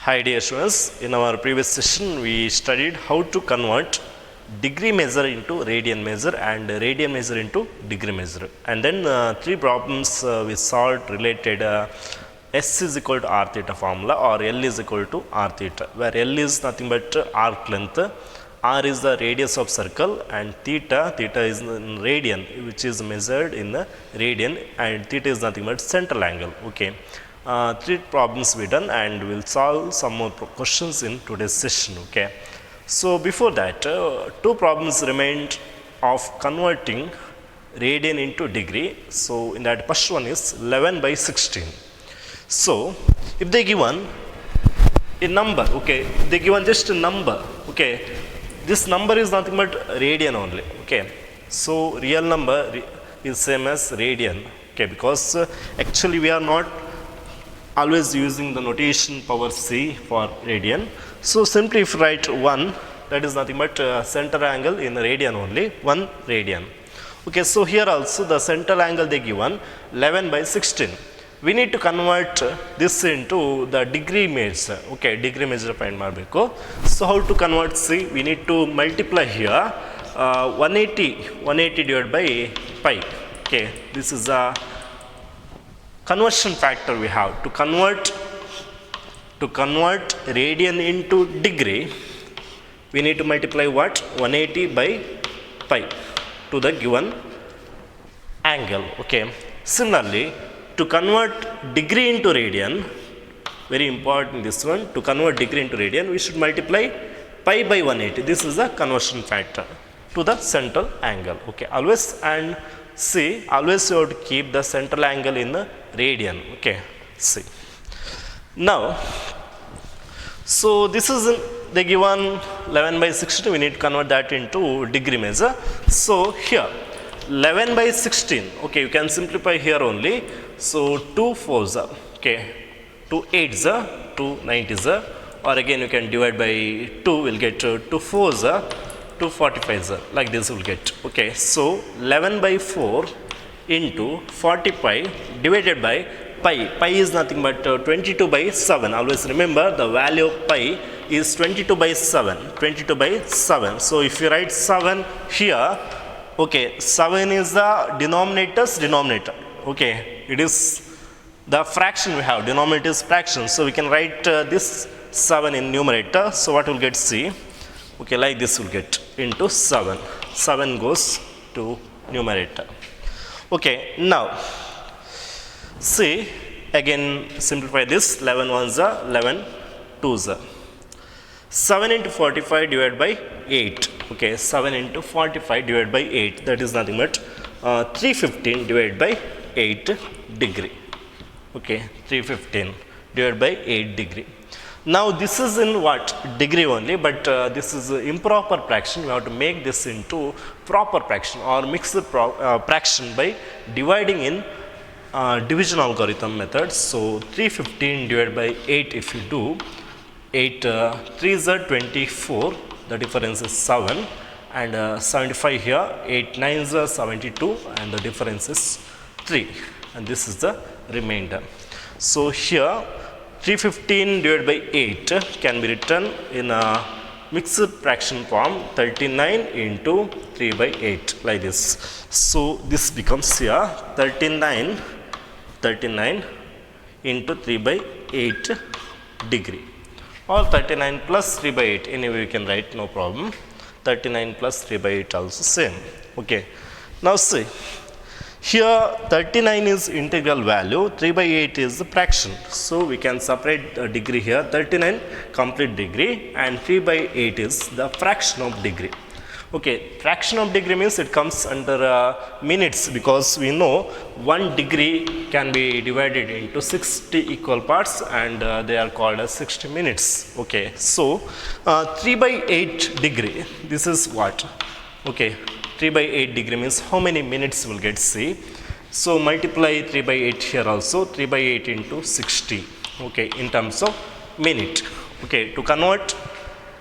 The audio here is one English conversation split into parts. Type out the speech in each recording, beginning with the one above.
Hi dear students, in our previous session we studied how to convert degree measure into radian measure and radian measure into degree measure, and then three problems we solved related S is equal to r theta formula or L is equal to r theta, where L is nothing but arc length, r is the radius of circle, and theta is in radian, which is measured in the radian, and theta is nothing but central angle. Okay. Three problems we done, and we'll solve some more questions in today's session. Okay, so before that, two problems remained of converting radian into degree. So in that, first one is 11 by 16. So if they given a number, okay, they given just a number, okay, this number is nothing but radian only. Okay, so real number is same as radian. Okay, because actually we are not always using the notation power c for radian. So simply if you write 1, that is nothing but center angle in radian only, 1 radian. Okay, so here also the central angle they given 11 by 16. We need to convert this into the degree measure. Okay, degree measure find ಮಾಡಬೇಕು. So how to convert? See, we need to multiply here 180 divided by pi. Okay, this is a conversion factor we have to convert radian into degree. We need to multiply what? 180 by pi to the given angle. Okay, similarly to convert degree into radian, very important this one, to convert degree into radian we should multiply pi by 180. This is the conversion factor to the central angle. Okay, always, and see, always you have to keep the central angle in the radian. Okay, see. Now, so this is the given 11 by 16. We need to convert that into degree measure. So here 11 by 16. Okay, you can simplify here only. So 2 4s, okay, 2 8s, 2 9s, or again you can divide by 2. We'll get 2 4s, 245s, like this will get. Okay, so 11 by 4 into 40 pi divided by pi. Pi is nothing but 22 by 7. Always remember the value of pi is 22 by 7. 22 by 7. So if you write 7 here, okay, 7 is the denominator. Okay, it is the fraction we have. Denominator is fraction. So we can write this 7 in numerator. So what will get? C. Okay, like this will get into 7. 7 goes to numerator. Okay, now see, again simplify this. 11 ones are 11 twos are 7 into 45 divided by 8. Okay, 7 into 45 divided by 8, that is nothing but 315 divided by 8 degree. Okay, 315 divided by 8 degree. Now this is in what? Degree only, but this is improper fraction. We have to make this into proper fraction or mixed fraction by dividing in division algorithm method. So 315 divided by 8, if you do, 8 3s are 24, the difference is 7, and 75 here, 8 9s are 72, and the difference is 3, and this is the remainder. So here 315 divided by 8 can be written in a mixed fraction form, 39 into 3 by 8, like this. So this becomes here 39 into 3 by 8 degree, or 39 plus 3 by 8, anyway you can write, no problem. 39 plus 3 by 8 also same. Okay, now see, here 39 is integral value, 3 by 8 is the fraction. So we can separate the degree here, 39 complete degree and 3 by 8 is the fraction of degree. Okay, fraction of degree means it comes under minutes, because we know 1 degree can be divided into 60 equal parts, and they are called as 60 minutes. Okay, so 3 by 8 degree, this is what? Okay, 3 by 8 degree means how many minutes will get? C. So multiply 3 by 8 here also, 3 by 8 into 60. Okay, in terms of minute. Okay, to convert,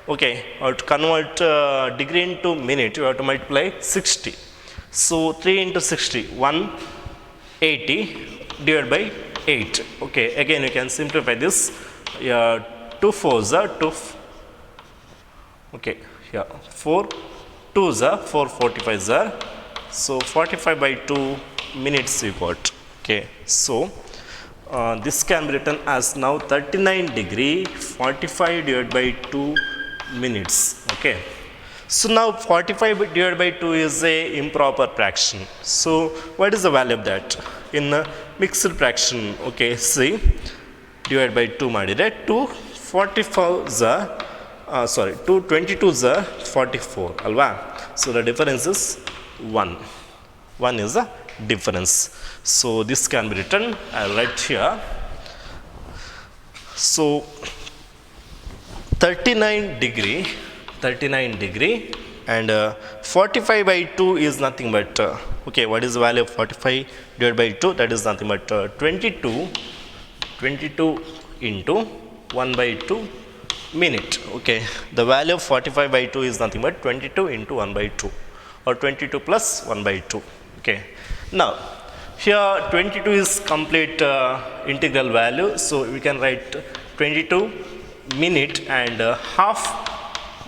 okay, or to convert degree into minute, you have to multiply 60. So 3 into 60, 180 divided by 8. Okay, again you can simplify this. 2 4s are 2. Okay, yeah, 4 2s are 4 45s are. So 45 by 2 minutes you got. Okay, so this can be written as now 39 degree 45 divided by 2 minutes. Okay, so now 45 divided by 2 is a improper fraction. So what is the value of that in a mixed fraction? Okay, see, divided by 2 ಮಾಡಿದರೆ 2 44s are 2 22s are 44 ಅಲ್ವಾ. So the difference is 1 is the difference. So this can be written, I'll write here. So 39 degree and 45 by 2 is nothing but okay, what is the value of 45 divided by 2? That is nothing but 22 into 1 by 2 minute. Okay, the value of 45 by 2 is nothing but 22 into 1 by 2 or 22 plus 1 by 2. Okay, now here 22 is complete integral value, so we can write 22 minute and half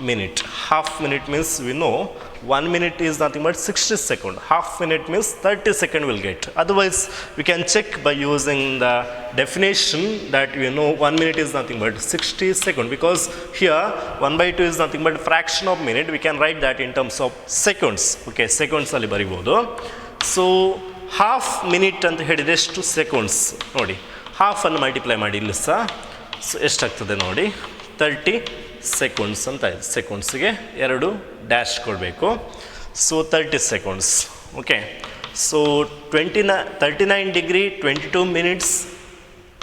minute. Half minute means we know 1 minute is nothing but 60 seconds. Half minute means 30 seconds will get. Otherwise, we can check by using the definition that we know 1 minute is nothing but 60 seconds, because here 1 by 2 is nothing but fraction of minute. We can write that in terms of seconds. Okay, seconds ಅಲ್ಲಿ ಬರಿಬಹುದು. So half minute ಅಂತ ಹೇಳಿದ್ರೆ ಎಷ್ಟು seconds ನೋಡಿ, half ಅನ್ನು multiply ಮಾಡಿ ಇಲ್ಲಿ ಸಹ so ಎಷ್ಟಾಗ್ತದೆ ನೋಡಿ 30 seconds ಅಂತ ಇದೆ. ಸೆಕೆಂಡ್ಸ್ಗೆ 2 ಡ್ಯಾಶ್ ಕೊಡಬೇಕು. So 30 seconds. Okay, so 39 degree 22 minutes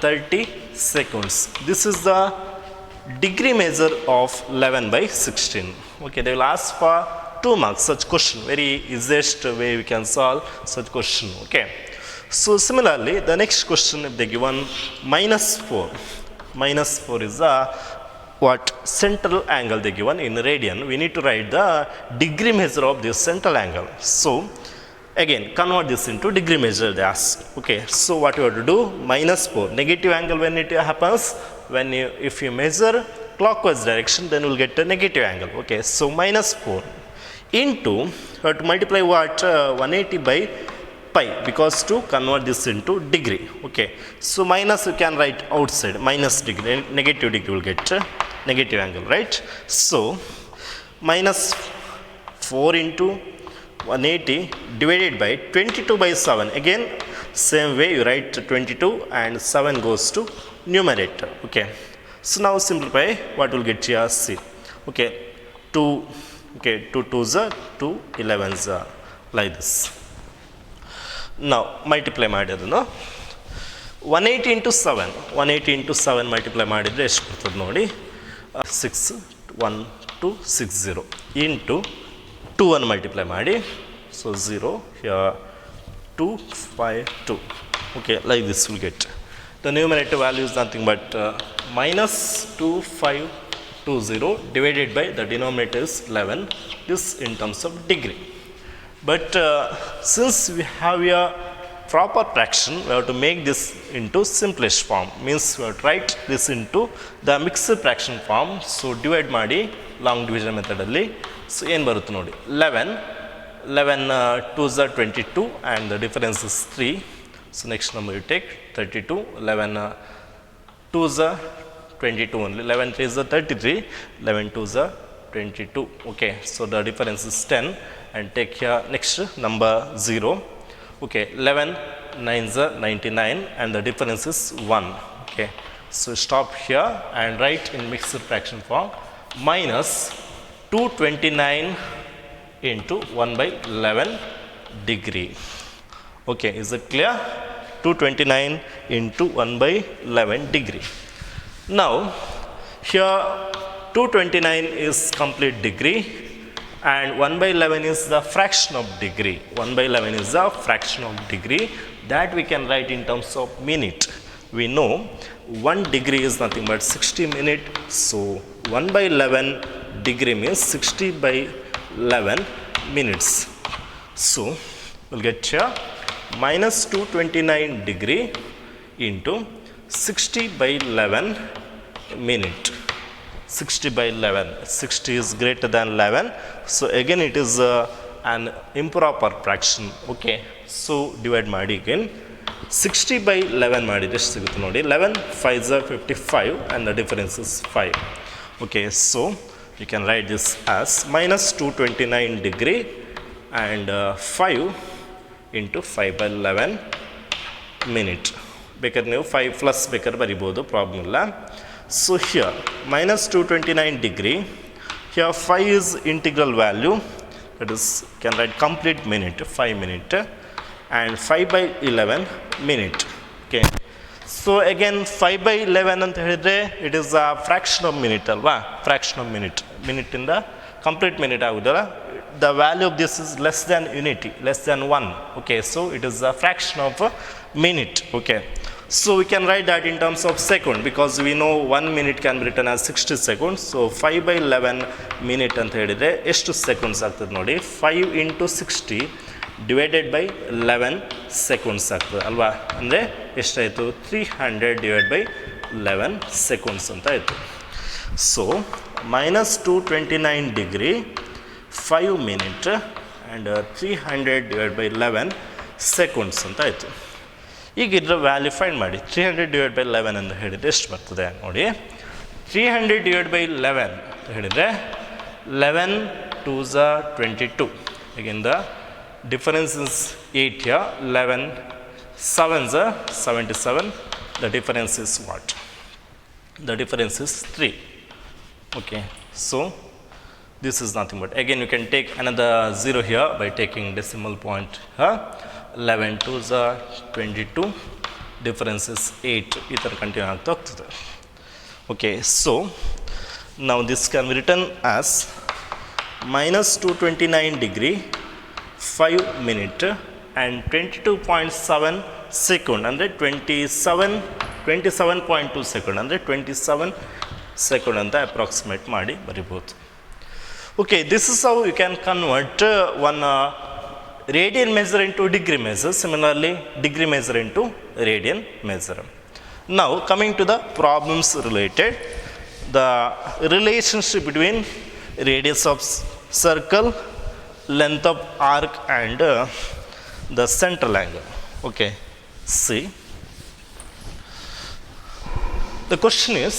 30 seconds. This is the degree measure of 11 by 16. Okay, they will ask for 2 marks such question. Very easiest way we can solve such question. Okay, so similarly the next question, if they given -4 is the what central angle they given in radian, we need to write the degree measure of this central angle. So again convert this into degree measure they ask. Okay, so what you have to do, -4 negative angle when it happens, when you if you measure clockwise direction, then you will get a negative angle. Okay, so -4 into you have to multiply what 180 by pi, because to convert this into degree. Okay, so minus you can write outside, minus degree, negative degree will get negative angle, right? So -4 into 180 divided by 22 by 7. Again same way you write 22 and 7 goes to numerator. Okay, so now simplify, what will get here, see. Okay, 2 2s are 2 11s are like this. Now multiply ಮಾಡಿರೋದು 180 into 7 multiply ಮಾಡಿದರೆ ಎಷ್ಟು ಬರ್ತದೆ ನೋಡಿ, 61260 into 2 ಅನ್ನು multiply ಮಾಡಿ, so 0 here 252. Okay, like this will get the numerator value is nothing but -2520 divided by the denominator is 11, this in terms of degree. But since we have a proper fraction, we have to make this into simplest form, means we have to write this into the mixed fraction form. So divide ಮಾಡಿ long division method ಅಲ್ಲಿ, so ಏನು ಬರುತ್ತೆ ನೋಡಿ, 11 2s are 22 and the difference is 3. So next number you take 32, 11 2s are 22 only, 11 3s are 33, 11 2s are 22. Okay, so the difference is 10 and take here next number 0. Okay, 11 9s are 99 and the difference is 1. Okay, so stop here and write in mixed fraction form, minus 229 into 1 by 11 degree. Okay, is it clear? 229 into 1 by 11 degree. Now here 229 is complete degree and 1 by 11 is the fraction of degree. 1 by 11 is the fraction of degree that we can write in terms of minute. We know 1 degree is nothing but 60 minutes. So 1 by 11 degree means 60 by 11 minutes. So we'll get here minus 229 degree into 60 by 11 minute. 60 by 11. 60 is greater than 11. So again it is an improper fraction. Okay. So divide ಮಾಡಿ again. 60 by 11 ಮಾಡಿದ್ರೆ ಎಷ್ಟು ಸಿಗುತ್ತೆ ನೋಡಿ. 11 5s are 55 and the difference is 5. Okay. So you can write this as minus 229 degree and 5 into 5 by 11 minute. ಬೇಕಾದ್ರೆ ನೀವು 5 plus ಬೇಕಾದ್ರೆ ಬರಿಬೋದು, problem ಇಲ್ಲ. So here minus 229 degree, here 5 is integral value, that is can write complete minute 5 minute and 5 by 11 minute. Okay. So again 5 by 11 ಅಂತ ಹೇಳಿದ್ರೆ it is a fraction of minute ಅಲ್ವಾ, fraction of minute, minute ಇಂದ complete minute ಆಗುದಲ್ಲ. The value of this is less than unity, less than 1. Okay, so it is a fraction of a minute. Okay, so we can write that in terms of second because we know 1 minute can be written as 60 seconds. So 5 by 11 minute ಅಂತ ಹೇಳಿದ್ರೆ ಎಷ್ಟು seconds ಆಗ್ತದೆ ನೋಡಿ. 5 into 60 divided by 11 seconds ಆಗ್ತದೆ ಅಲ್ವಾ. ಅಂದರೆ ಎಷ್ಟಾಯಿತು, 300 divided by 11 seconds ಅಂತ ಆಯಿತು. So minus 229 degree 5 minute and 300 divided by 11 seconds ಅಂತ ಆಯಿತು. ಈಗ ಇದರ ವ್ಯಾಲ್ಯೂ ಫೈಂಡ್ ಮಾಡಿ. 300 divided by 11 ಅಂತ ಹೇಳಿದರೆ ಎಷ್ಟು ಬರ್ತದೆ ನೋಡಿ. 300 divided by 11 ಅಂತ ಹೇಳಿದರೆ 11 2s are 22. Again the difference is 8 here. 11 7s are 77. The difference is what? The difference is 3. Okay, so this is nothing but, again you can take another 0 here by taking decimal point here. 11 2s are 22, difference is 8. ಈ ಥರ continue ಆಗ್ತಾ ಹೋಗ್ತದೆ. Okay, so now this can be written as minus 229 degree 5 minute and 22.7 second ಅಂದರೆ 27.2 second ಅಂದರೆ 27 second ಅಂತ approximate ಮಾಡಿ ಬರಿಬೋದು. Okay, this is how you can convert one radian measure into degree measure. Similarly, degree measure into radian measure. Now coming to the problems related, the relationship between radius of circle, length of arc and the central angle. Okay, see, the question is,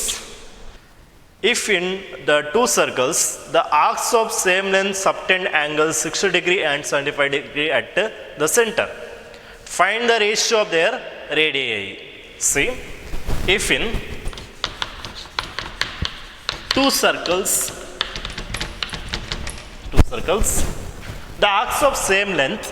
if in the two circles the arcs of same length subtend angles 60 degree and 75 degree at the center, find the ratio of their radii. See, if in two circles the arcs of same length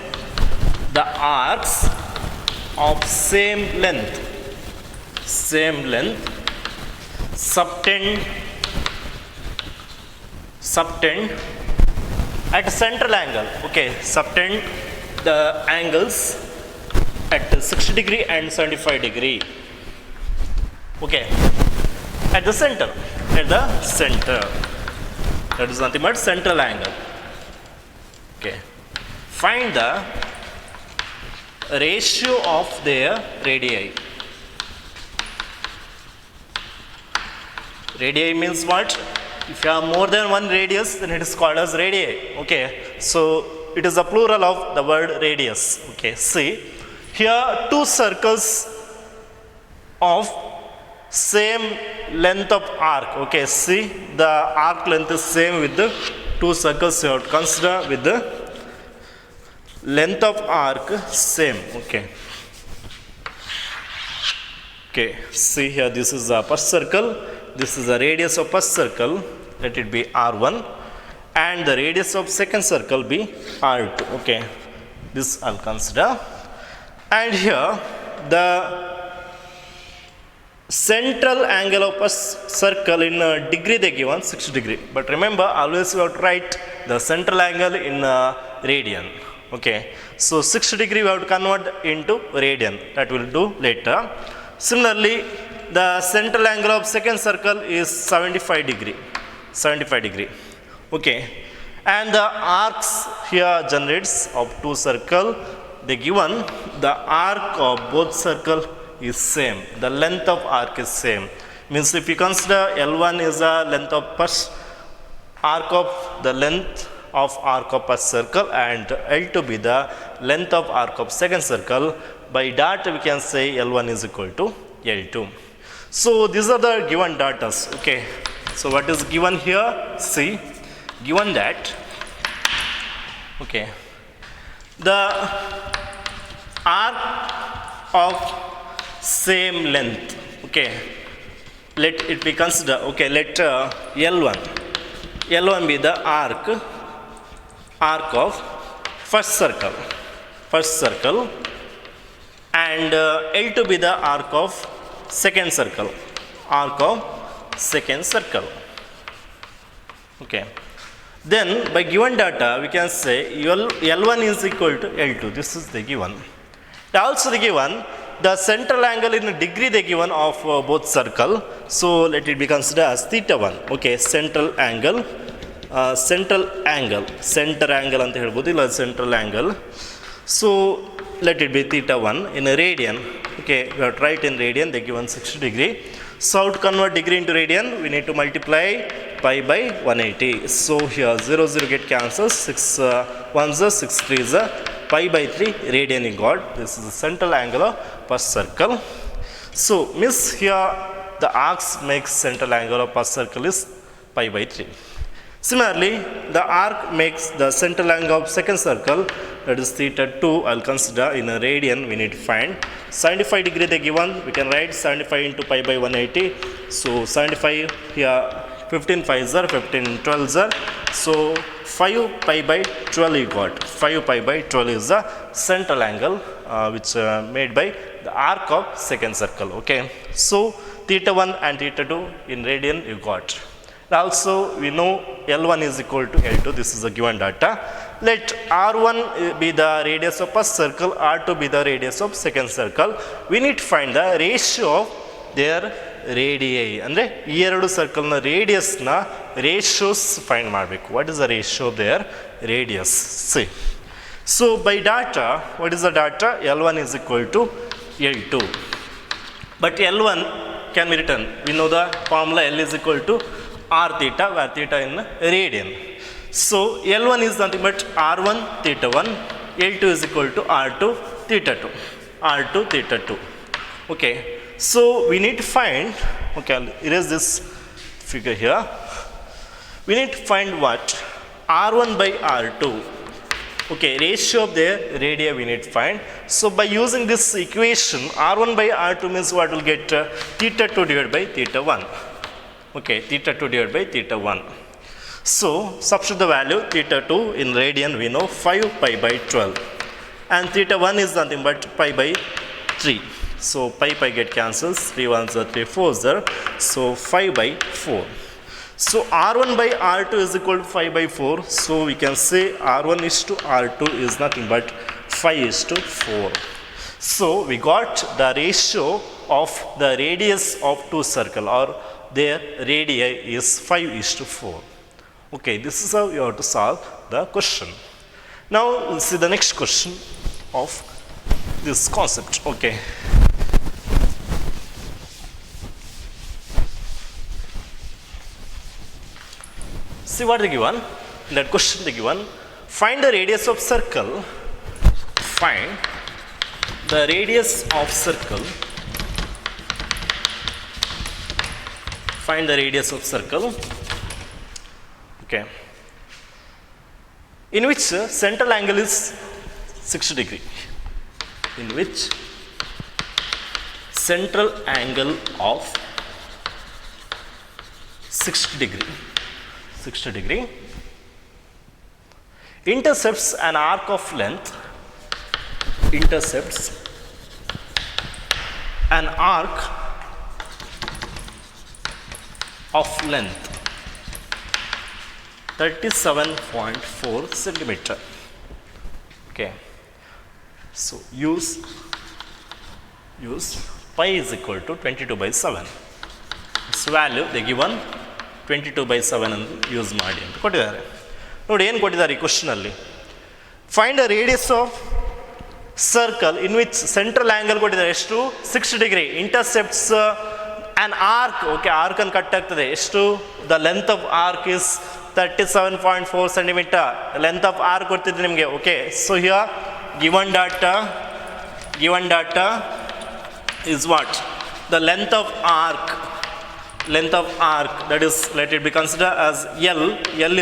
subtend at central angle. Okay, subtend the angles at 60 degree and 75 degree. Okay, at the center, that is nothing but central angle. Okay, find the ratio of their radii. Radii means what? If you have more than one radius, then it is called as radii. Okay, so it is a plural of the word radius. Okay, see, here two circles of same length of arc. Okay, see, the arc length is same with the two circles. You have to consider with the length of arc same. Okay, see here, this is the first circle, this is the radius of first circle, let it be R1, and the radius of second circle be R2. Okay, this I'll consider. And here the central angle of a circle in degree they given 60 degree, but remember always you have to write the central angle in radian. Okay, so 60 degree we have to convert into radian, that will do later. Similarly, the central angle of second circle is 75 degree. Okay, and the arcs here generates of two circle, they given the arc of both circle is same, the length of arc is same. Means if you consider L1 is the length of first arc of the length of arc of first circle and L2 be the length of arc of second circle, by that we can say L1 is equal to L2. So these are the given datas. Okay, so what is given here? See, given that okay, the arc of same length, okay, let it be consider, okay, let L1 be the arc of first circle and L2 be the arc of second circle, okay. Then by given data we can say L1 is equal to L2. This is the given. Also the given the central angle in degree they given of both circle. So let it be considered as theta 1. Okay, center angle ಅಂತ ಹೇಳ್ಬೋದು, ಇಲ್ಲ central angle. So let it be theta 1 in a radian. Okay, we have to write in radian, they given 60 degree. So to convert degree into radian we need to multiply pi by 180. So here 0 0 get cancelled, 6 1s are 6 3s are pi by 3 radian you got. This is the central angle of first circle. So means here the arcs makes central angle of first circle is pi by 3. Similarly, the arc makes the central angle of second circle, that is theta 2. I'll consider in a radian we need to find 75 degree they given. We can write 75 into pi by 180. So 75 here 15 5s are 15 12s are. So 5 pi by 12 you got. 5 pi by 12 is the central angle which made by the arc of second circle. Okay. So theta 1 and theta 2 in radian you got. Also we know L1 is equal to L2. This is the given data. Let R1 be the radius of first circle, R2 be the radius of second circle. We need to find the ratio of their radii. ಅಂದರೆ ಈ ಎರಡು ಸರ್ಕಲ್ನ ರೇಡಿಯಸ್ನ ratios find ಮಾಡಬೇಕು. What is the ratio of their radius? C, so bye data what is the data? L1 is equal to L2. But L1 can be written. We know the formula L is equal to R theta, where theta in radian. So L1 is nothing but R1 theta 1, L2 is equal to R2 theta 2. Okay, so we need to find, okay, I'll erase this figure here. We need to find what? R1 by R2. Okay, ratio of their radii we need to find. So by using this equation, R1 by R2 means what will get? Theta 2 divided by theta 1. Okay, theta 2 divided by theta 1. So substitute the value theta 2 in radian we know 5 pi by 12 and theta 1 is nothing but pi by 3. So pi get cancels, 3 1s are 3 4s are, so 5 by 4. So R1 by R2 is equal to 5 by 4. So we can say R1 is to R2 is nothing but 5 is to 4. So we got the ratio of the radius of two circle, or their radii is 5 is to 4. Okay, this is how you have to solve the question. Now we'll see the next question of this concept. Okay, see what they given in that question. They given find the radius of circle. Find the radius of circle. Find the radius of circle. Okay, in which central angle is 60 degree. In which central angle of 60 degree intercepts an arc of length. Intercepts an arc of length 37.4 centimeter. Okay, so use pi is equal to 22 by 7. This value they given 22 by 7 ಎಂದು use ಮಾಡಿ ಅಂತ ಕೊಟ್ಟಿದ್ದಾರೆ. ನೋಡಿ ಏನು ಕೊಟ್ಟಿದ್ದಾರೆ ಈ ಕ್ವಶನಲ್ಲಿ. Find the radius of circle in which central angle ಕೊಟ್ಟಿದ್ದಾರೆ ಎಷ್ಟು? 60 ಡಿಗ್ರಿ. ಇಂಟರ್ಸೆಪ್ಟ್ಸ್ ಆ್ಯನ್ ಆರ್ಕ್ ಓಕೆ ಆರ್ಕನ್ನು ಕಟ್ ಆಗ್ತದೆ ಎಷ್ಟು the length of arc is 37.4 centimetre length of arc ಕೊಡ್ತಿದ್ದೆ ನಿಮಗೆ okay so here given data is what the length of arc that is let it be considered as L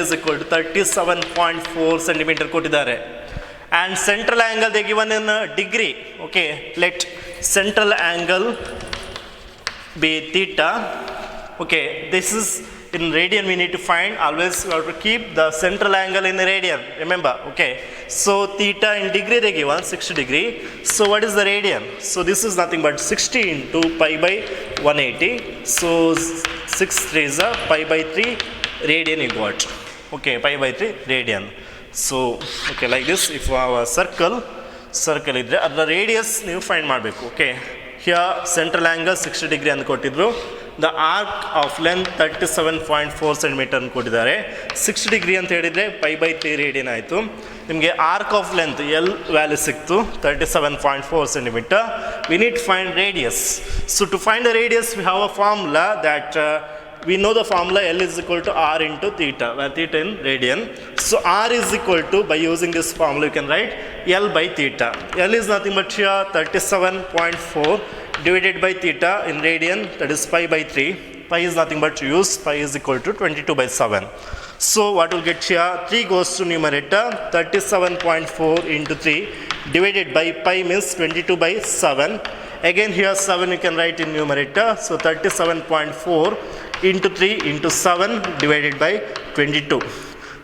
is equal to 37.4 centimeter ಕೊಟ್ಟಿದ್ದಾರೆ and central angle they given in degree okay let central angle be theta okay this is in radian we need to find always we have to keep the central angle in radian remember okay so theta in degree they given 60 degree so what is the radian so this is nothing but 60 into pi by 180 so 6 3 is pi by 3 radian you got okay pi by 3 radian so okay like this if you have a circle idre adra radius ನೀವು find ಮಾಡಬೇಕು okay here central angle 60 degree ಅಂತ ಕೊಟ್ಟಿದ್ರು the arc of length 37.4 centimeter ಅಂತ ಕೊಟ್ಟಿದ್ದಾರೆ 60 degree ಅಂತ ಹೇಳಿದರೆ pi by 3 radian ಆಯಿತು ನಿಮಗೆ arc of length L value ಸಿಕ್ತು 37.4 centimeter we need to find radius so to find the radius we have a formula that we know the formula L is equal to R into theta where theta in radian so R is equal to by using this formula you can write L by theta L is nothing but here 37.4 divided by theta in radian that is pi by 3 pi is nothing but use pi is equal to 22 by 7 so what will get here 3 goes to numerator 37.4 into 3 divided by pi means 22 by 7 again here 7 you can write in numerator so 37.4 into 3 into 7 divided by 22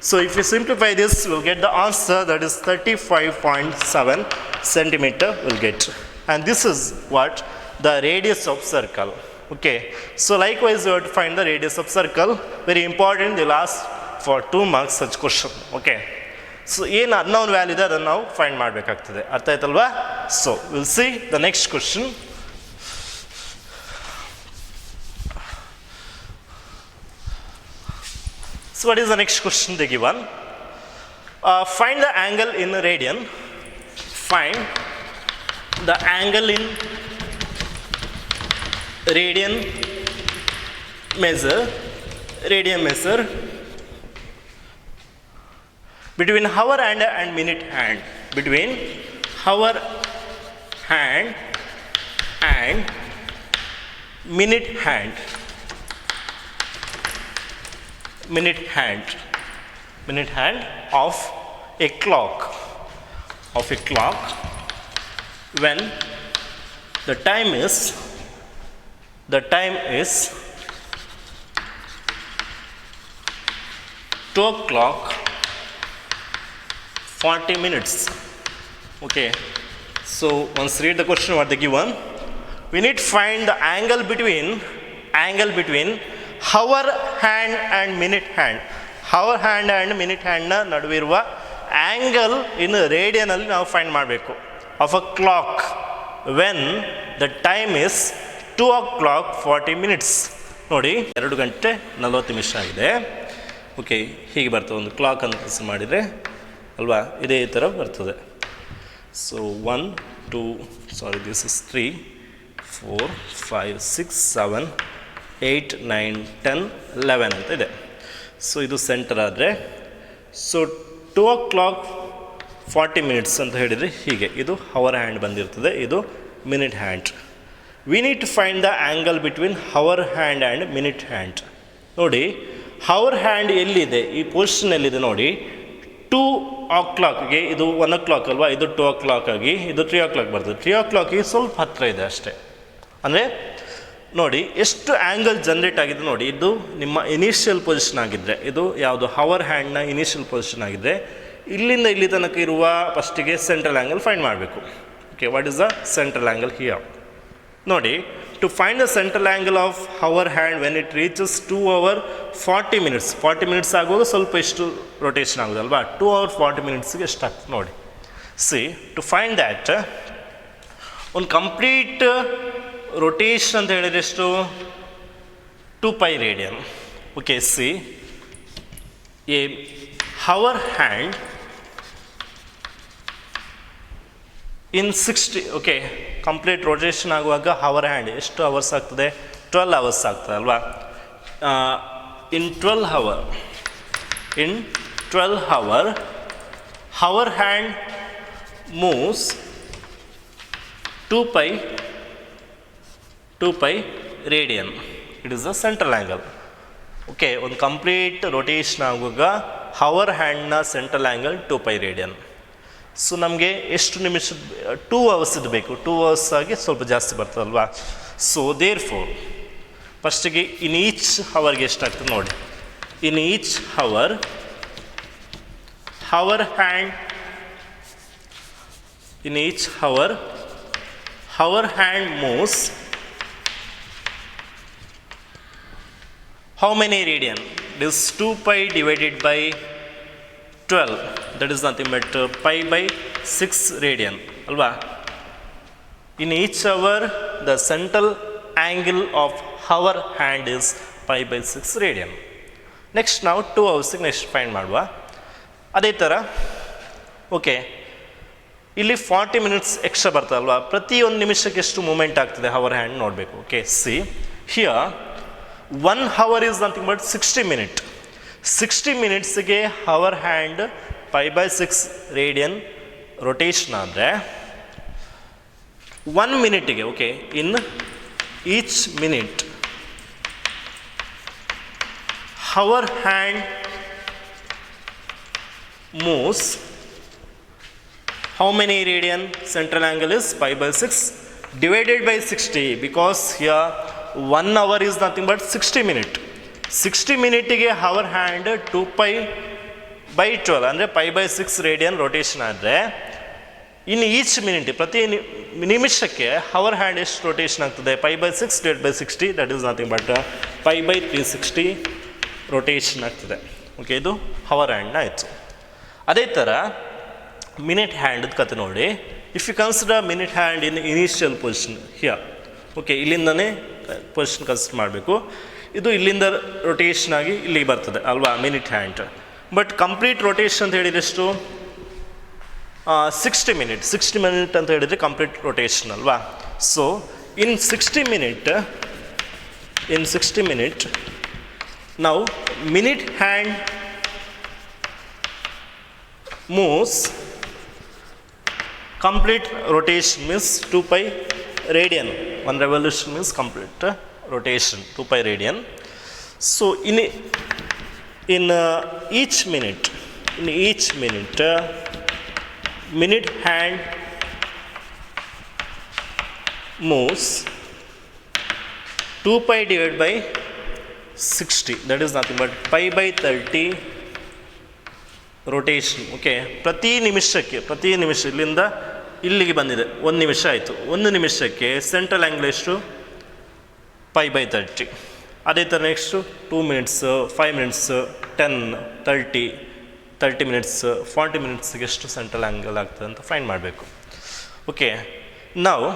so if you simplify this we'll get the answer that is 35.7 centimeter we'll get and this is what the radius of circle okay so likewise you have to find the radius of circle very important they'll ask for 2 marks such question okay so ಏನು unknown value ಇದೆ ಅದನ್ನು ನಾವು find ಮಾಡಬೇಕಾಗ್ತದೆ ಅರ್ಥ ಆಯ್ತಲ್ವಾ so we'll see the next question so what is the next question they given find the angle in radian find the angle in radian measure between hour hand and minute hand between hour hand and minute hand of a clock when the time is 2 o'clock 40 minutes okay so once read the question what they given we need to find the angle between hour hand and minute hand ನ ನಡುವಿರುವ angle ಇನ್ ರೇಡಿಯನಲ್ಲಿ ನಾವು find ಮಾಡಬೇಕು of a clock when the time is 2 o'clock 40 minutes ನೋಡಿ 2 ಗಂಟೆ 40 ನಿಮಿಷ ಆಗಿದೆ okay ಹೀಗೆ ಬರ್ತದೆ ಒಂದು ಕ್ಲಾಕ್ ಅಂತ ಕೆಲಸ ಮಾಡಿದರೆ ಅಲ್ವಾ ಇದೇ ಥರ ಬರ್ತದೆ ಸೊ 3 4 5 6 7 8 9 10 11 ಅಂತ ಇದೆ ಸೊ ಇದು ಸೆಂಟರ್ ಆದರೆ ಸೊ 2 o'clock 40 minutes ಅಂತ ಹೇಳಿದರೆ ಹೀಗೆ ಇದು ಅವರ್ ಹ್ಯಾಂಡ್ ಬಂದಿರ್ತದೆ ಇದು minute hand we need to find the angle between hour hand and minute hand ನೋಡಿ ಅವರ್ ಹ್ಯಾಂಡ್ ಎಲ್ಲಿದೆ ಈ ಪೊಸಿಷನಲ್ಲಿದೆ ನೋಡಿ 2 o'clockಗೆ ಇದು 1 o'clock ಅಲ್ವಾ ಇದು 2 o'clock ಆಗಿ ಇದು 3 o'clock ಬರ್ತದೆ 3 o'clockಗೆ ಸ್ವಲ್ಪ ಹತ್ತಿರ ಇದೆ ಅಷ್ಟೇ ಅಂದರೆ ನೋಡಿ ಎಷ್ಟು ಆ್ಯಂಗಲ್ ಜನ್ರೇಟ್ ಆಗಿದೆ ನೋಡಿ ಇದು ನಿಮ್ಮ ಇನಿಷಿಯಲ್ ಪೊಸಿಷನ್ ಆಗಿದ್ದರೆ ಇದು ಯಾವುದು ಅವರ್ ಹ್ಯಾಂಡ್ನ ಇನಿಷಿಯಲ್ ಪೊಸಿಷನ್ ಆಗಿದ್ದರೆ ಇಲ್ಲಿಂದ ಇಲ್ಲಿ ತನಕ ಇರುವ ಫಸ್ಟಿಗೆ ಸೆಂಟ್ರಲ್ ಆ್ಯಂಗಲ್ ಫೈಂಡ್ ಮಾಡಬೇಕು okay what is the central angle here ನೋಡಿ to find the central angle of hour hand when it reaches 2 hour 40 minutes 40 minutes ಆಗುವಾಗ ಸ್ವಲ್ಪ ಎಷ್ಟು ರೊಟೇಷನ್ ಆಗೋದಲ್ವಾ 2 hour 40 minutesಗೆ ಎಷ್ಟಾಗ್ತದೆ ನೋಡಿ ಸಿ ಟು ಫೈಂಡ್ ದ್ಯಾಟ್ ಒಂದು ಕಂಪ್ಲೀಟ್ ರೊಟೇಷನ್ ಅಂತ ಹೇಳಿದರೆ ಎಷ್ಟು 2 pi radian okay see a hour hand in 60 okay complete rotation ಆಗುವಾಗ ಅವರ್ ಹ್ಯಾಂಡ್ ಎಷ್ಟು ಅವರ್ಸ್ ಆಗ್ತದೆ 12 hours ಆಗ್ತದೆ ಅಲ್ವಾ. In 12 hour our hand moves 2 pi radian. It is the central angle. Okay, ಒಂದು ಕಂಪ್ಲೀಟ್ ರೊಟೇಷನ್ ಆಗುವಾಗ ಅವರ್ ಹ್ಯಾಂಡ್ನ central angle 2 pi radian. So ನಮಗೆ ಎಷ್ಟು ನಿಮಿಷ 2 hours ಇದು ಬೇಕು. 2 hours ಆಗಿ ಸ್ವಲ್ಪ ಜಾಸ್ತಿ ಬರ್ತದಲ್ವಾ. ಸೊ ದೇರ್ ಫೋರ್ ಫಸ್ಟಿಗೆ ಇನ್ ಈಚ್ ಹವರ್ಗೆ ಎಷ್ಟಾಗ್ತದೆ ನೋಡಿ. In each hour our hand in each hour our hand moves how many radian? It is 2 pi divided by 12, that is nothing but pi by 6 radian alva. In each hour the central angle of our hand is pi by 6 radian. Next now 2 hours next find ಮಾಡುವ. ಅದೇ ಥರ okay, ಇಲ್ಲಿ 40 minutes extra ಬರ್ತದಲ್ವಾ. ಪ್ರತಿಯೊಂದು ನಿಮಿಷಕ್ಕೆ ಎಷ್ಟು moment ಆಗ್ತದೆ hour hand ನೋಡಬೇಕು. Okay, see here 1 hour is nothing but 60 minutes. 60 minutesಗೆ hour hand pi by 6 radian rotation ಆದರೆ 1 minute okay, in each minute hour hand moves how many radian? Central angle is pi by 6 divided by 60, because here 1 hour is nothing but 60 minutes. 60 minutes ಗೆ our hand 2 pi by 12 ಅಂದರೆ pi by 6 radian rotation ಆದರೆ ಇನ್ each minute ಪ್ರತಿ ನಿಮಿಷಕ್ಕೆ our hand ಎಷ್ಟು rotation ಆಗ್ತದೆ? pi by 6 divided by 60, that is nothing but pi by 360 rotation ಆಗ್ತದೆ. Okay, ಇದು our hand ಆಯಿತು. ಅದೇ ಥರ ಮಿನಿಟ್ ಹ್ಯಾಂಡ್ ಕತೆ ನೋಡಿ. If you consider minute hand in initial position here, okay, ಇಲ್ಲಿಂದನೇ ಪೊಸಿಷನ್ ಕನ್ಸಿಡರ್ ಮಾಡಬೇಕು. ಇದು ಇಲ್ಲಿಂದ ರೊಟೇಷನ್ ಆಗಿ ಇಲ್ಲಿಗೆ ಬರ್ತದೆ ಅಲ್ವಾ minute hand. But complete rotation ಅಂತ ಹೇಳಿದರೆ ಎಷ್ಟು? 60 minutes. 60 minutes ಅಂತ ಹೇಳಿದರೆ ಕಂಪ್ಲೀಟ್ ರೊಟೇಷನ್ ಅಲ್ವಾ. ಸೊ ಇನ್ 60 minutes ನಾವು minute hand moves complete rotation means 2 pi radian. One revolution means complete rotation 2 pi radian. So in each minute minute hand moves 2 pi divided by 60, that is nothing but pi by 30 rotation. Okay, ಪ್ರತಿ ನಿಮಿಷ ಇಲ್ಲಿಂದ ಇಲ್ಲಿಗೆ ಬಂದಿದೆ 1 ನಿಮಿಷ ಆಯಿತು. 1 ನಿಮಿಷಕ್ಕೆ central angle ಎಷ್ಟು? pi by 30. ಅದೇ ಥರ ನೆಕ್ಸ್ಟು 2 minutes, 5 minutes, 10, 30 minutes, 40 minutesಗೆ ಎಷ್ಟು ಸೆಂಟ್ರಲ್ ಆ್ಯಂಗಲ್ ಆಗ್ತದೆ ಅಂತ ಫೈಂಡ್ ಮಾಡಬೇಕು. ಓಕೆ, ನಾವು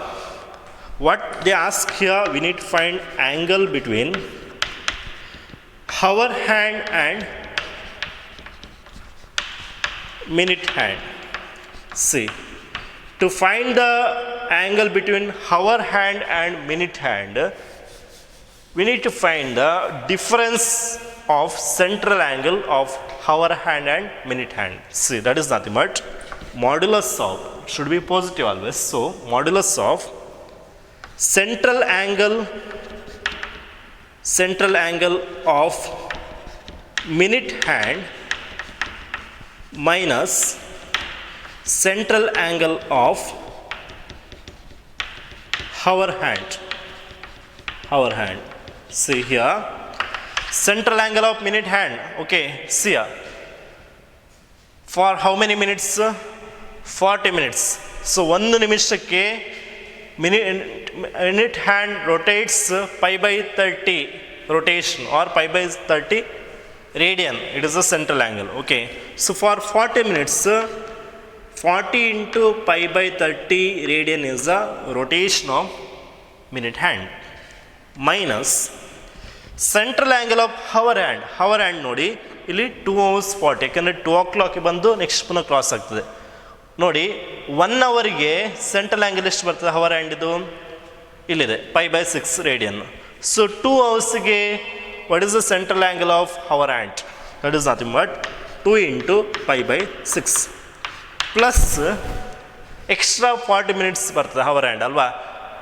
what they ask here, we need find angle between hour hand and minute hand. See, to find the angle between our hand and minute hand, we need to find the difference of central angle of our hand and minute hand. See, that is nothing but modulus of, should be positive always. So modulus of central angle of minute hand minus central angle of our hand. See here, central angle of minute hand. Okay, see here, for how many minutes? 40 minutes. So 1 ನಿಮಿಷಕ್ಕೆ minute hand rotates pi by 30 rotation or pi by 30 radian. It is the central angle. Okay, so for 40 minutes 40 into pi by 30 radian is the rotation of minute hand minus central angle of our hand ನೋಡಿ ಇಲ್ಲಿ 2 hours 40, ಯಾಕಂದರೆ 2 o'clock ಬಂದು next ಪುನಃ cross ಆಗ್ತದೆ ನೋಡಿ. 1 hourಗೆ central angle ಎಷ್ಟು ಬರ್ತದೆ hour hand? ಇದು ಇಲ್ಲಿದೆ pi by 6 radian. So 2 hours ಗೆ what is the central angle of hour hand? That is nothing but 2 into pi by 6 plus extra 40 minutes ಬರ್ತದೆ hour hand ಅಲ್ವಾ.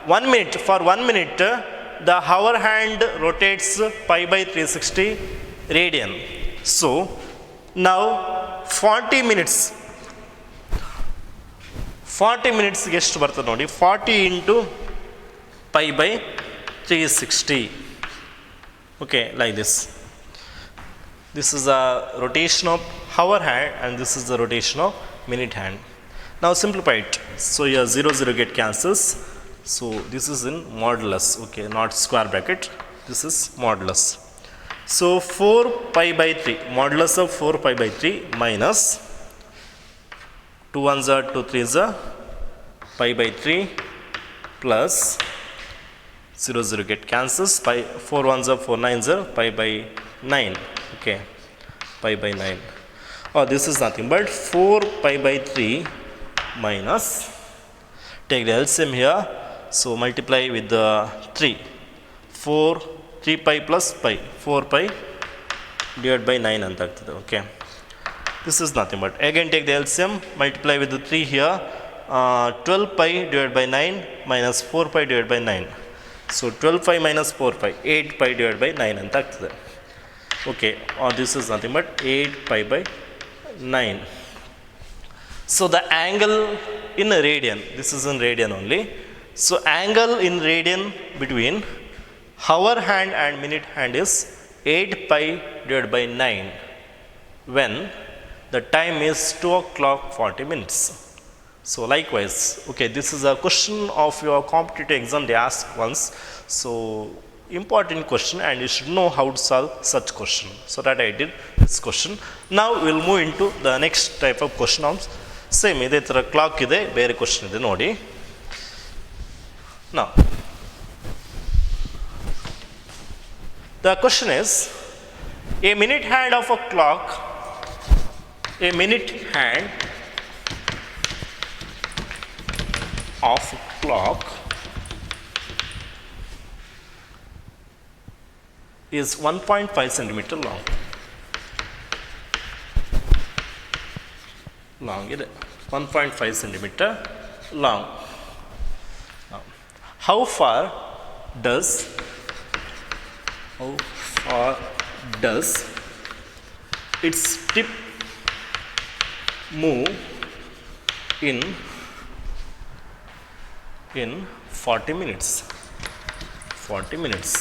1 minute, for 1 minute the hour hand rotates pi by 360 radian. So now 40 minutes ಗೆ ಎಷ್ಟು ಬರ್ತದೆ ನೋಡಿ, 40 into pi by 360. Okay, like this. This is the rotation of hour hand and this is the rotation of minute hand. Now simplify it. So here 0 0 get cancels. So this is in modulus, okay, not square bracket. This is modulus. So 4 pi by 3, modulus of 4 pi by 3 minus 2 1s are 2 3s are pi by 3 plus 0 0 get cancels, pi 4 1s are 4 9s are pi by 9, okay, pi by 9. Oh, this is nothing but 4 pi by 3 minus, take the LCM here, so multiply with the 3, 3 pi plus pi, 4 pi divided by 9 ಅಂತ ಆಗ್ತದೆ, okay. This is nothing but, again take the LCM, multiply with the 3 here, 12 pi divided by 9 minus 4 pi divided by 9. So 12 pi minus 4 pi, 8 pi divided by 9 ಅಂತ ಆಗ್ತದೆ, okay. Or this is nothing but 8 pi by 9. So the angle in a radian, this is in radian only. So angle in radian between hour hand and minute hand is 8 pi divided by 9 when the time is 2 o'clock 40 minutes. So likewise, okay, this is a question of your competitive exam they ask once. So important question and you should know how to solve such question. So that I did this question. Now we'll move into the next type of question of same ಇದೇ ಥರ clock ಇದೆ, ಬೇರೆ question ಇದೆ ನೋಡಿ. Now the question is, a minute hand of a clock, a minute hand of a clock is 1.5 centimeter long. Long ಇದೆ, 1.5 centimeter long. Now, how far does its tip move in 40 minutes? 40 minutes.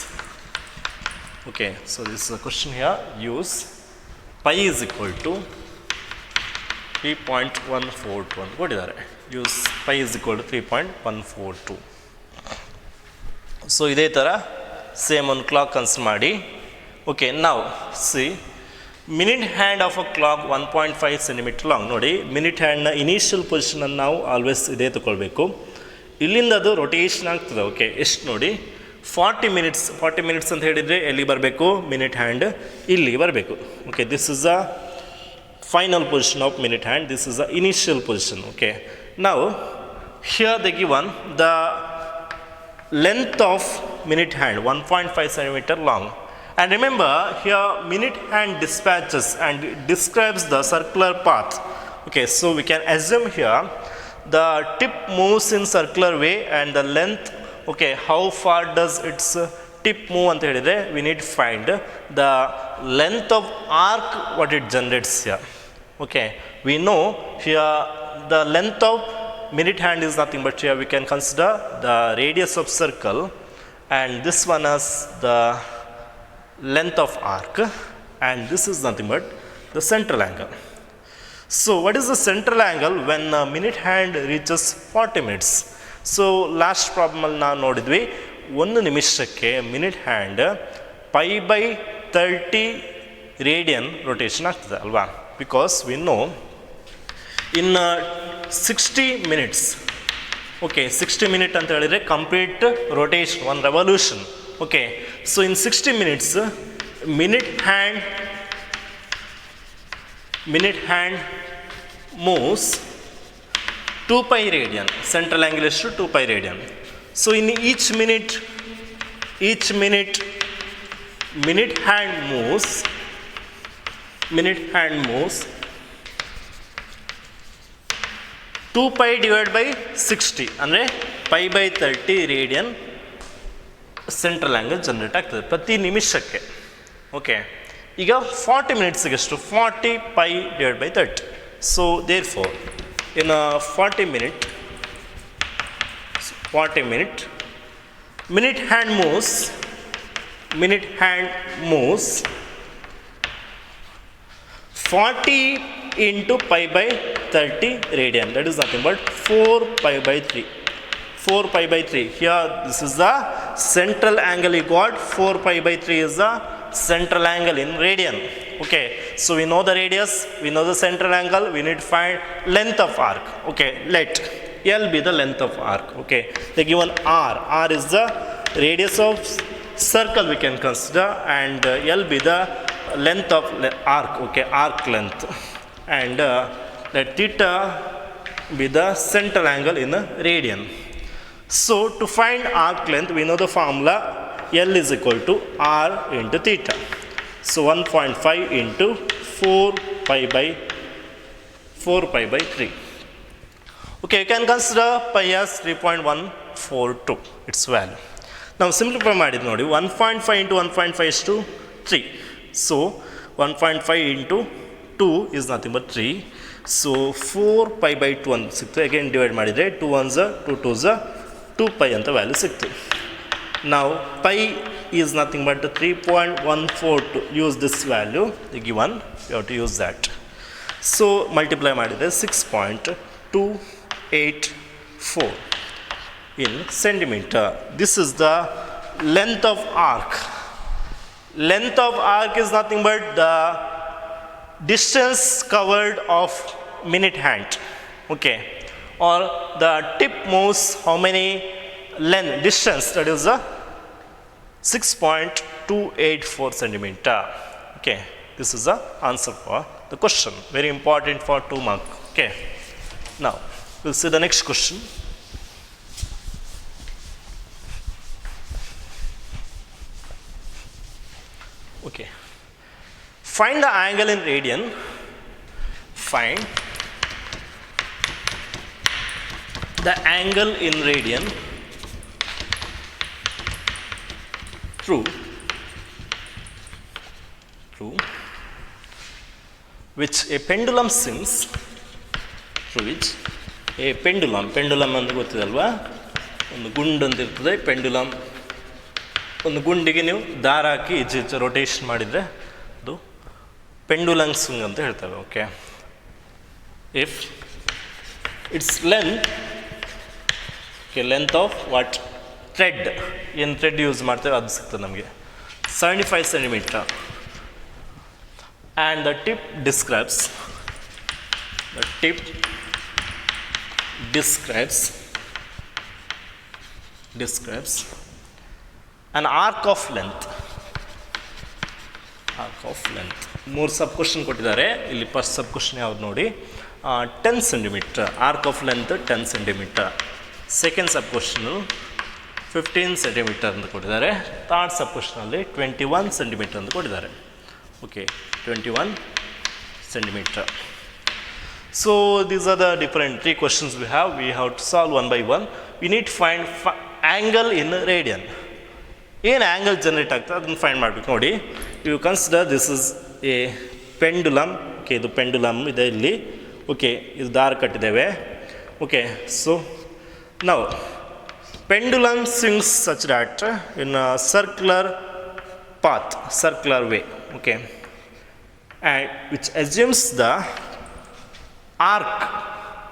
Okay, so this is a question here. Use pi is equal to 3.141 ಕೊಟ್ಟಿದ್ದಾರೆ. Use pi is equal to 3.142. So ಇದೇ ಥರ same ಒಂದು clock consider ಮಾಡಿ. Okay, ನಾವು C minute hand of a clock 1.5 centimetre long. ನೋಡಿ, minute ಹ್ಯಾಂಡ್ನ initial ಪೊಸಿಷನನ್ನು ನಾವು always ಇದೇ ತಗೊಳ್ಬೇಕು. ಇಲ್ಲಿಂದ ಅದು ರೊಟೇಷನ್ ಆಗ್ತದೆ. ಓಕೆ, ಎಷ್ಟು ನೋಡಿ, 40 ಮಿನಿಟ್ಸ್ ಅಂತ ಹೇಳಿದರೆ ಎಲ್ಲಿ ಬರಬೇಕು, ಮಿನಿಟ್ ಹ್ಯಾಂಡ್ ಇಲ್ಲಿಗೆ ಬರಬೇಕು. Okay, this is a final position of minute hand, this is the initial position. Okay, now here they given the length of minute hand 1.5 centimeter long, and remember here minute hand dispatches and describes the circular path. Okay, so we can assume here the tip moves in circular way and the length, okay, how far does its tip move ಅಂತ ಹೇಳಿದರೆ we need to find the length of arc what it generates here. Okay, we know here the length of minute hand is nothing but here we can consider the radius of circle and this one as the length of arc and this is nothing but the central angle. So what is the central angle when a minute hand reaches 40 minutes? So last problem ಅಲ್ಲಿ ನಾವು ನೋಡಿದ್ವಿ, 1 ನಿಮಿಷಕ್ಕೆ minute hand pi by 30 radian rotation ಆಗ್ತದೆ ಅಲ್ವಾ. Because we know in 60 minutes, okay, 60 minute ಅಂತ ಹೇಳಿದರೆ complete rotation, one revolution. Okay, so in 60 minutes minute hand moves 2 pi radian. Central angle is to 2 pi radian. So in each minute each minute hand moves 2 pi divided by 60 ಅಂದರೆ pi by 30 radian central angle generate ಆಗ್ತದೆ ಪ್ರತಿ ನಿಮಿಷಕ್ಕೆ. Okay, ಈಗ 40 ಮಿನಿಟ್ಸ್ಗೆ ಎಷ್ಟು 40 pi divided by 30. So therefore in 40 minute minute hand moves 40 into pi by 30 radian, that is nothing but 4 pi by 3. Here this is the central angle you got. 4 pi by 3 is the central angle in radian. Okay, so we know the radius, we know the central angle, we need to find length of arc. Okay, let L be the length of arc. Okay, the given R is the radius of circle we can consider, and L be the length of arc. Okay, arc length, and let theta be the central angle in the radian. So to find arc length, we know the formula L is equal to R into theta. So 1.5 into 4 pi by 3. Okay, you can consider pi as 3.142 its value. Now simplify ಮಾಡಿದ್ದು ನೋಡಿ, 1.5 into 1.5 is to 3. So 1.5 into 2 is nothing but 3. So 4 pi by 2 ಅಂತ ಸಿಕ್ತು. Again divide ಮಾಡಿದರೆ 2 1s 2 2s 2 pi ಅಂತ value ಸಿಕ್ತು. Now pi is nothing but 3.142. Use this value, the given, you have to use that. So multiply ಮಾಡಿದರೆ 6.284 in centimeter. This is the length of arc. Length of arc is nothing but the distance covered of minute hand. Okay, or the tip moves how many distance, that is the 6.284 centimeter. Okay, this is the answer for the question, very important for 2 mark. Okay, now we'll see the next question. Okay, find the angle in radian. Find the angle in radian through which a pendulum swings, through which a pendulum ಅಂದ್ರೆ ಗೊತ್ತಿದಲ್ವಾ, ಒಂದು ಗುಂಡು ಅಂತ ಇರ್ತದೆ pendulum. ಒಂದು ಗುಂಡಿಗೆ ನೀವು ದಾರ ಹಾಕಿ ಈಚೆ ರೊಟೇಷನ್ ಮಾಡಿದರೆ ಅದು ಪೆಂಡುಲಮ್ ಸ್ವಿಂಗ್ ಅಂತ ಹೇಳ್ತೇವೆ. Okay, if its length of what thread, ಏನು ಥ್ರೆಡ್ ಯೂಸ್ ಮಾಡ್ತೇವೆ ಅದು ಸಿಗ್ತದೆ ನಮಗೆ 75 centimeter, and the tip describes an arc of length. ಮೂರು ಸಬ್ ಕ್ವಶನ್ ಕೊಟ್ಟಿದ್ದಾರೆ ಇಲ್ಲಿ. ಫಸ್ಟ್ ಸಬ್ ಕ್ವಶನ್ ಯಾವ್ದು ನೋಡಿ, 10 centimeter, arc of length 10 centimeter. Second sub question 15 centimeter ಅಂತ ಕೊಟ್ಟಿದ್ದಾರೆ. ಥರ್ಡ್ ಸಬ್ ಕ್ವಶನಲ್ಲಿ 21 centimeter ಅಂತ ಕೊಟ್ಟಿದ್ದಾರೆ. Okay, 21 centimeter. So these are the different 3 questions we have to solve one by one. We need to find angle in radian. ಏನು angle generate ಆಗ್ತದೆ ಅದನ್ನು find ಮಾಡಬೇಕು. ನೋಡಿ, you consider this is a pendulum. Okay, ಇದು pendulum ಇದೆ ಇಲ್ಲಿ. Okay, ಇದು ದಾರ ಕಟ್ಟಿದ್ದೇವೆ. ಓಕೆ, ಸೊ ನಾವು pendulum swings such that in a circular path, circular way, okay, and which assumes the arc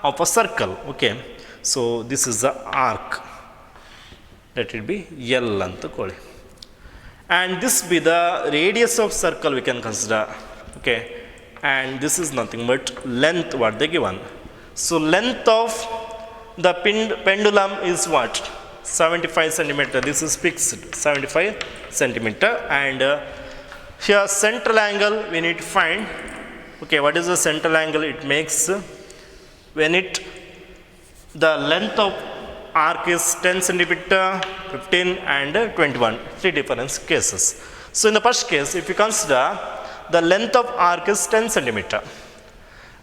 of a circle. Okay, so this is the arc, let it be L anta koli, and this be the radius of circle we can consider. Okay, and this is nothing but length what they given. So length of the pendulum is what? 75 centimeter. This is fixed 75 centimeter, and here central angle we need to find. Okay, what is the central angle it makes when the length of arc is 10 centimeter, 15 and 21, three different cases. So in the first case, if you consider the length of arc is 10 centimeter,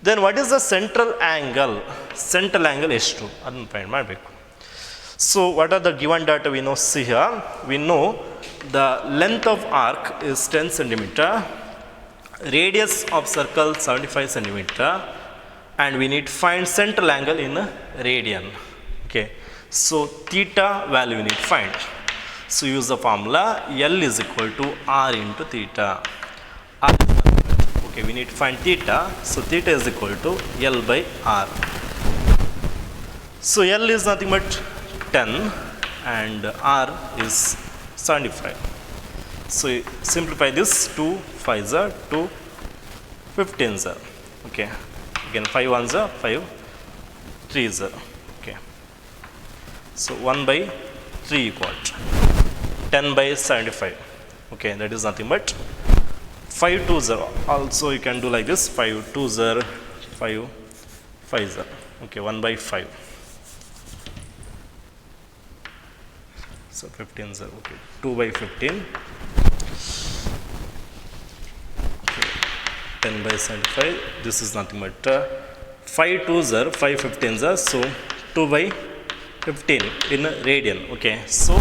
then what is the central angle? Central angle is 2. Adನ್ನು find ಮಾಡಬೇಕು. So what are the given data we know? See here, we know the length of arc is 10 centimeter, radius of circle 75 centimeter, and we need to find central angle in radian. Okay, so theta value we need to find. So use the formula L is equal to R into theta. R, okay, we need to find theta, so theta is equal to L by R. So L is nothing but 10 and R is 75. So simplify this, 2 5s are 2 15s are. Okay, again 5 1s are 5 3s are. Okay, so 1 by 3 equal to 10 by 75. Okay, that is nothing but 5 2s are. Also you can do like this, 5 2s are 5 5s are. Okay, 1 by 5. So 15s are. Okay, 2 by 15. Okay, 10 by 75. This is nothing but 5 2s are 5 15s are. So 2 by 15 in radian. Okay, so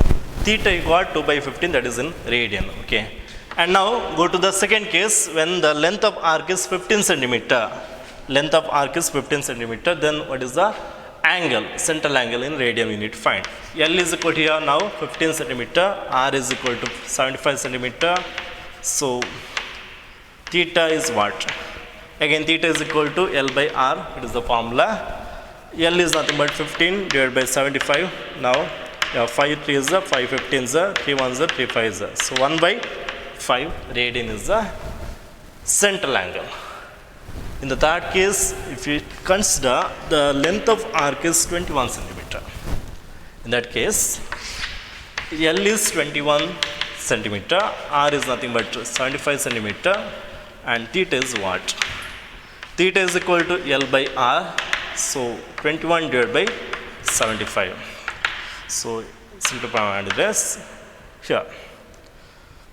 theta you got 2 by 15, that is in radian. Okay, and now go to the second case when the length of arc is 15 centimeter. Length of arc is 15 centimeter. Then what is the angle? Central angle in radian we need to find. L is equal to here now 15 centimeter, R is equal to 75 centimeter. So theta is what? Again theta is equal to L by R. It is the formula. L is nothing but 15 divided by 75. Now 5 3s are 5 15s are 3 1s are 3 5s are. So 1 by 5 radian is the central angle. In the third case, if you consider the length of arc is 21 centimeter, in that case L is 21 centimeter, R is nothing but 75 centimeter, and theta is what? Theta is equal to L by R. So 21 divided by 75. So simplify and this here.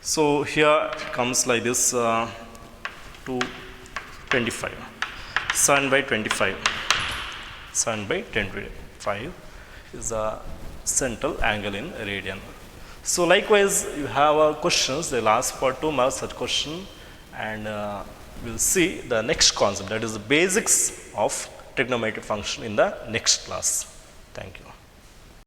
So here it comes like this, 225. 7 by 25. 7 by 25 is the central angle in radian. So likewise, you have questions. They'll ask for 2 marks such question, and we'll see the next concept, that is the basics of trigonometric function, in the next class. Thank you.